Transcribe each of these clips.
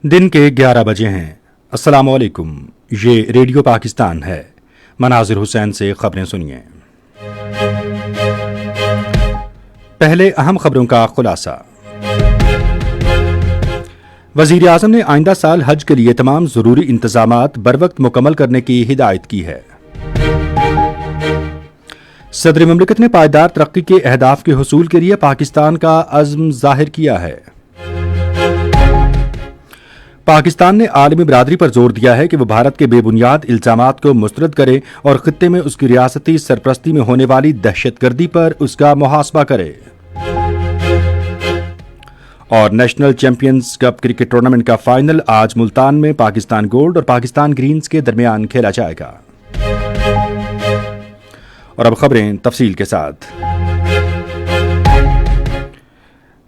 دن کے 11 بجے ہیں۔ السلام علیکم، یہ ریڈیو پاکستان ہے۔ مناظر حسین سے خبریں سنیے۔ پہلے اہم خبروں کا خلاصہ۔ وزیر اعظم نے آئندہ سال حج کے لیے تمام ضروری انتظامات بروقت مکمل کرنے کی ہدایت کی ہے۔ صدر مملکت نے پائیدار ترقی کے اہداف کے حصول کے لیے پاکستان کا عزم ظاہر کیا ہے۔ پاکستان نے عالمی برادری پر زور دیا ہے کہ وہ بھارت کے بے بنیاد الزامات کو مسترد کرے اور خطے میں اس کی ریاستی سرپرستی میں ہونے والی دہشت گردی پر اس کا محاسبہ کرے۔ اور national champions cup cricket tournament کا فائنل آج ملتان میں پاکستان گولڈ اور پاکستان گرینز کے درمیان کھیلا جائے گا۔ اور اب خبریں تفصیل کے ساتھ۔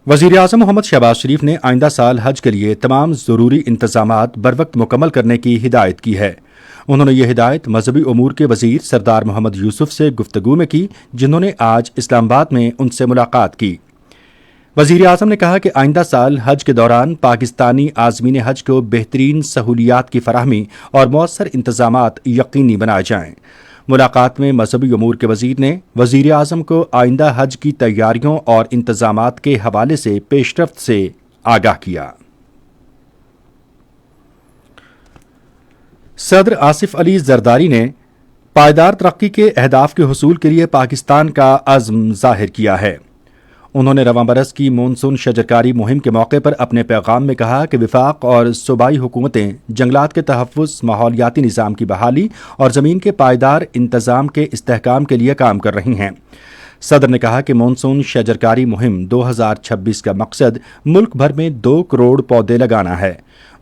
وزیر اعظم محمد شہباز شریف نے آئندہ سال حج کے لیے تمام ضروری انتظامات بروقت مکمل کرنے کی ہدایت کی ہے۔ انہوں نے یہ ہدایت مذہبی امور کے وزیر سردار محمد یوسف سے گفتگو میں کی، جنہوں نے آج اسلام آباد میں ان سے ملاقات کی۔ وزیر اعظم نے کہا کہ آئندہ سال حج کے دوران پاکستانی عازمین حج کو بہترین سہولیات کی فراہمی اور مؤثر انتظامات یقینی بنائے جائیں۔ ملاقات میں مذہبی امور کے وزیر نے وزیر اعظم کو آئندہ حج کی تیاریوں اور انتظامات کے حوالے سے پیش رفت سے آگاہ کیا۔ صدر آصف علی زرداری نے پائیدار ترقی کے اہداف کے حصول کے لیے پاکستان کا عزم ظاہر کیا ہے۔ انہوں نے رواں برس کی مونسون شجرکاری مہم کے موقع پر اپنے پیغام میں کہا کہ وفاق اور صوبائی حکومتیں جنگلات کے تحفظ، ماحولیاتی نظام کی بحالی اور زمین کے پائیدار انتظام کے استحکام کے لیے کام کر رہی ہیں۔ صدر نے کہا کہ مونسون شجرکاری مہم 2026 کا مقصد ملک بھر میں 2 کروڑ پودے لگانا ہے۔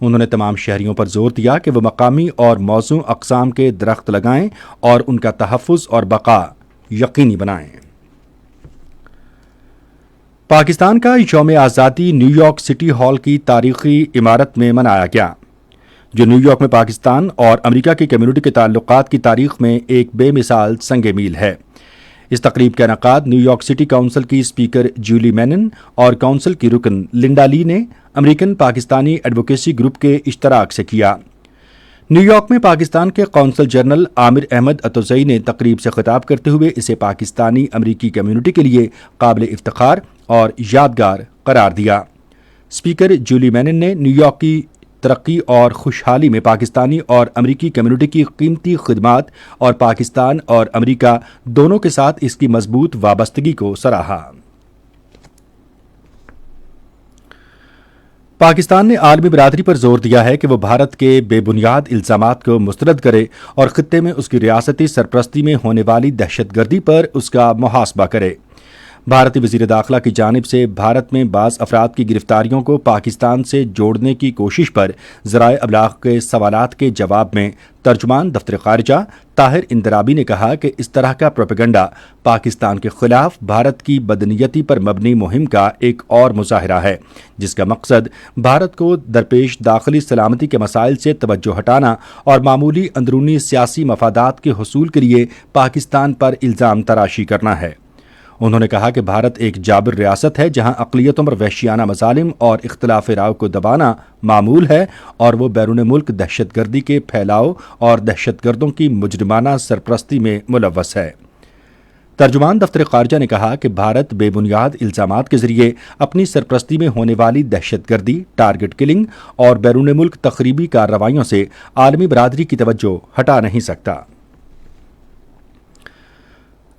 انہوں نے تمام شہریوں پر زور دیا کہ وہ مقامی اور موزوں اقسام کے درخت لگائیں اور ان کا تحفظ اور بقا یقینی بنائیں۔ پاکستان کا یوم آزادی نیو یارک سٹی ہال کی تاریخی عمارت میں منایا گیا، جو نیو یارک میں پاکستان اور امریکہ کی کمیونٹی کے تعلقات کی تاریخ میں ایک بے مثال سنگ میل ہے۔ اس تقریب کا انعقاد نیو یارک سٹی کونسل کی اسپیکر جولی مینن اور کونسل کی رکن لنڈا لی نے امریکن پاکستانی ایڈوکیسی گروپ کے اشتراک سے کیا۔ نیو یارک میں پاکستان کے قونصل جنرل عامر احمد اتوزئی نے تقریب سے خطاب کرتے ہوئے اسے پاکستانی امریکی کمیونٹی کے لیے قابل افتخار اور یادگار قرار دیا۔ اسپیکر جولی مینن نے نیو یارک کی ترقی اور خوشحالی میں پاکستانی اور امریکی کمیونٹی کی قیمتی خدمات اور پاکستان اور امریکہ دونوں کے ساتھ اس کی مضبوط وابستگی کو سراہا۔ پاکستان نے عالمی برادری پر زور دیا ہے کہ وہ بھارت کے بے بنیاد الزامات کو مسترد کرے اور خطے میں اس کی ریاستی سرپرستی میں ہونے والی دہشت گردی پر اس کا محاسبہ کرے۔ بھارتی وزیر داخلہ کی جانب سے بھارت میں بعض افراد کی گرفتاریوں کو پاکستان سے جوڑنے کی کوشش پر ذرائع ابلاغ کے سوالات کے جواب میں ترجمان دفتر خارجہ طاہر اندرابی نے کہا کہ اس طرح کا پروپیگنڈا پاکستان کے خلاف بھارت کی بدنیتی پر مبنی مہم کا ایک اور مظاہرہ ہے، جس کا مقصد بھارت کو درپیش داخلی سلامتی کے مسائل سے توجہ ہٹانا اور معمولی اندرونی سیاسی مفادات کے حصول کے لیے پاکستان پر الزام تراشی کرنا ہے۔ انہوں نے کہا کہ بھارت ایک جابر ریاست ہے جہاں اقلیتوں پر وحشیانہ مظالم اور اختلاف رائے کو دبانا معمول ہے، اور وہ بیرون ملک دہشت گردی کے پھیلاؤ اور دہشت گردوں کی مجرمانہ سرپرستی میں ملوث ہے۔ ترجمان دفتر خارجہ نے کہا کہ بھارت بے بنیاد الزامات کے ذریعے اپنی سرپرستی میں ہونے والی دہشت گردی، ٹارگٹ کلنگ اور بیرون ملک تخریبی کارروائیوں سے عالمی برادری کی توجہ ہٹا نہیں سکتا۔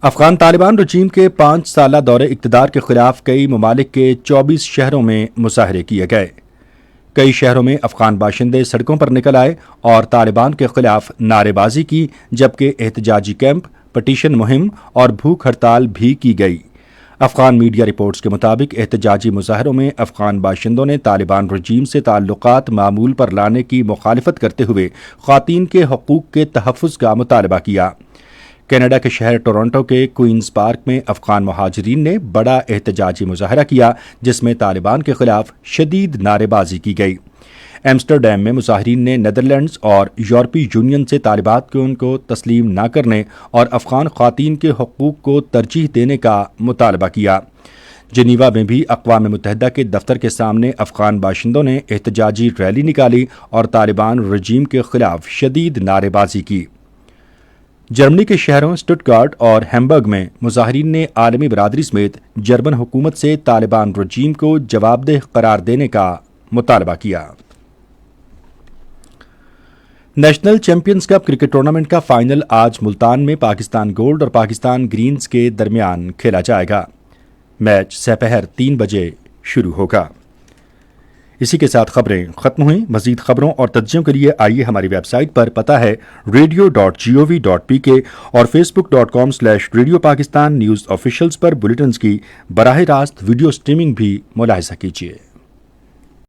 افغان طالبان رجیم کے 5 سالہ دور اقتدار کے خلاف کئی ممالک کے 24 شہروں میں مظاہرے کیے گئے۔ کئی شہروں میں افغان باشندے سڑکوں پر نکل آئے اور طالبان کے خلاف نعرے بازی کی، جبکہ احتجاجی کیمپ، پٹیشن مہم اور بھوک ہڑتال بھی کی گئی۔ افغان میڈیا رپورٹس کے مطابق احتجاجی مظاہروں میں افغان باشندوں نے طالبان رجیم سے تعلقات معمول پر لانے کی مخالفت کرتے ہوئے خواتین کے حقوق کے تحفظ کا مطالبہ کیا۔ کینیڈا کے شہر ٹورنٹو کے کوئنز پارک میں افغان مہاجرین نے بڑا احتجاجی مظاہرہ کیا، جس میں طالبان کے خلاف شدید نعرے بازی کی گئی۔ ایمسٹرڈیم میں مظاہرین نے نیدرلینڈز اور یورپی یونین سے طالبات کو تسلیم نہ کرنے اور افغان خواتین کے حقوق کو ترجیح دینے کا مطالبہ کیا، جنیوا میں بھی اقوام متحدہ کے دفتر کے سامنے افغان باشندوں نے احتجاجی ریلی نکالی اور طالبان رجیم کے خلاف شدید نعرے بازی کی۔ جرمنی کے شہروں اسٹٹگارٹ اور ہیمبرگ میں مظاہرین نے عالمی برادری سمیت جرمن حکومت سے طالبان رجیم کو جواب دہ قرار دینے کا مطالبہ کیا۔ National champions cup cricket tournament کا فائنل آج ملتان میں پاکستان گولڈ اور پاکستان گرینز کے درمیان کھیلا جائے گا۔ میچ سپہر 3 بجے شروع ہوگا۔ اسی کے ساتھ خبریں ختم ہوئیں۔ مزید خبروں اور تجزیوں کے لیے آئیے ہماری ویب سائٹ پر، پتہ ہے radio.gov.pk اور facebook.com/radio pakistan نیوز آفیشلز پر بلیٹنز کی براہ راست ویڈیو سٹریمنگ بھی ملاحظہ کیجیے۔